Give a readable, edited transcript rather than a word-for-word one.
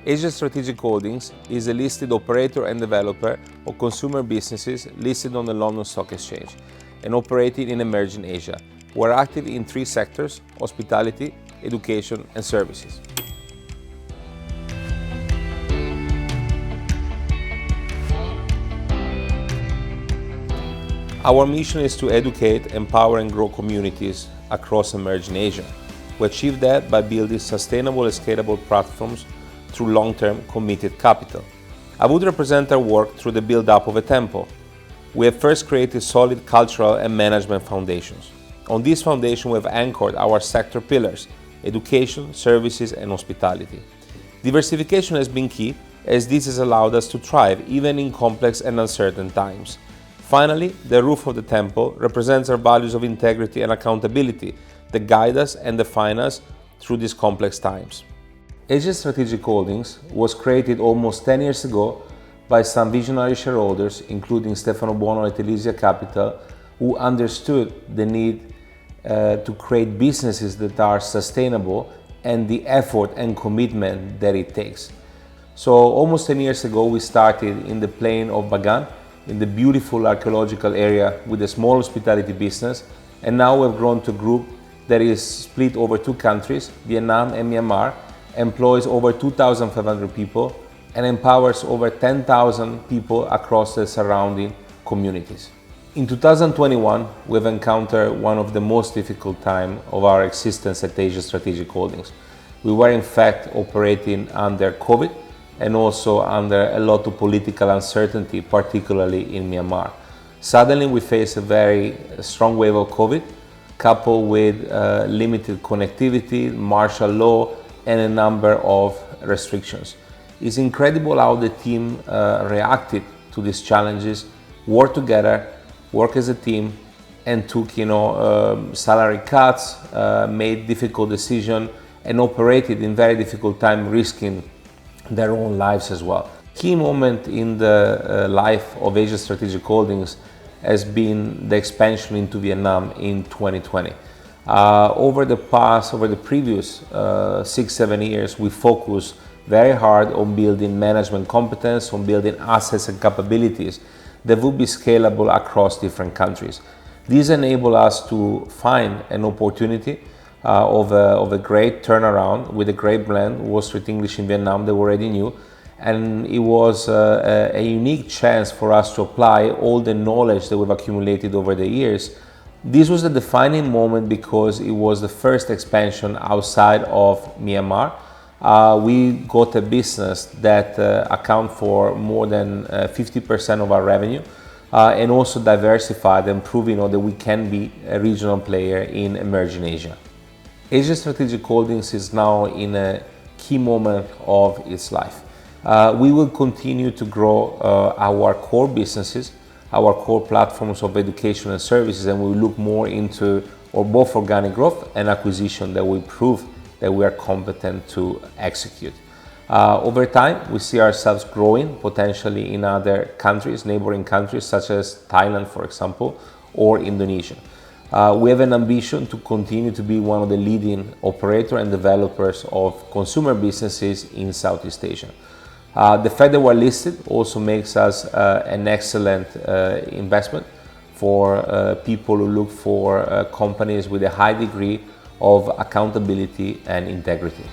Asia Strategic Holdings is a listed operator and developer of consumer businesses listed on the London Stock Exchange and operating in emerging Asia. We are active in 3 sectors: hospitality, education and services. Our mission is to educate, empower and grow communities across emerging Asia. We achieve that by building sustainable and scalable platforms through long-term committed capital. I would represent our work through the build-up of a temple. We have first created solid cultural and management foundations. On this foundation, we have anchored our sector pillars: education, services and hospitality. Diversification has been key, as this has allowed us to thrive even in complex and uncertain times. Finally, the roof of the temple represents our values of integrity and accountability that guide us and define us through these complex times. Asia Strategic Holdings was created almost 10 years ago by some visionary shareholders, including Stefano Buono at Elysia Capital, who understood the need to create businesses that are sustainable and the effort and commitment that it takes. So almost 10 years ago, we started in the plain of Bagan, in the beautiful archaeological area with a small hospitality business, and now we've grown to a group that is split over 2 countries, Vietnam and Myanmar, employs over 2,500 people and empowers over 10,000 people across the surrounding communities. In 2021, we've encountered one of the most difficult times of our existence at Asia Strategic Holdings. We were in fact operating under COVID and also under a lot of political uncertainty, particularly in Myanmar. Suddenly we faced a very strong wave of COVID, coupled with limited connectivity, martial law, and a number of restrictions. It's incredible how the team reacted to these challenges, worked together, worked as a team, and took salary cuts, made difficult decisions, and operated in very difficult time, risking their own lives as well. Key moment in the life of Asia Strategic Holdings has been the expansion into Vietnam in 2020. Over the previous 6-7 years, we focused very hard on building management competence, on building assets and capabilities that would be scalable across different countries. This enabled us to find an opportunity of a great turnaround with a great blend, Wall Street English in Vietnam that we already knew, and it was a unique chance for us to apply all the knowledge that we've accumulated over the years. This was a defining moment because it was the first expansion outside of Myanmar. We got a business that accounts for more than 50% of our revenue and also diversified and proving that we can be a regional player in emerging Asia. Asia Strategic Holdings is now in a key moment of its life. We will continue to grow our core businesses, our core platforms of education and services, and we will look more into both organic growth and acquisition that will prove that we are competent to execute. Over time, we see ourselves growing potentially in other countries, neighboring countries such as Thailand, for example, or Indonesia. We have an ambition to continue to be one of the leading operators and developers of consumer businesses in Southeast Asia. The fact that we're listed also makes us an excellent investment for people who look for companies with a high degree of accountability and integrity.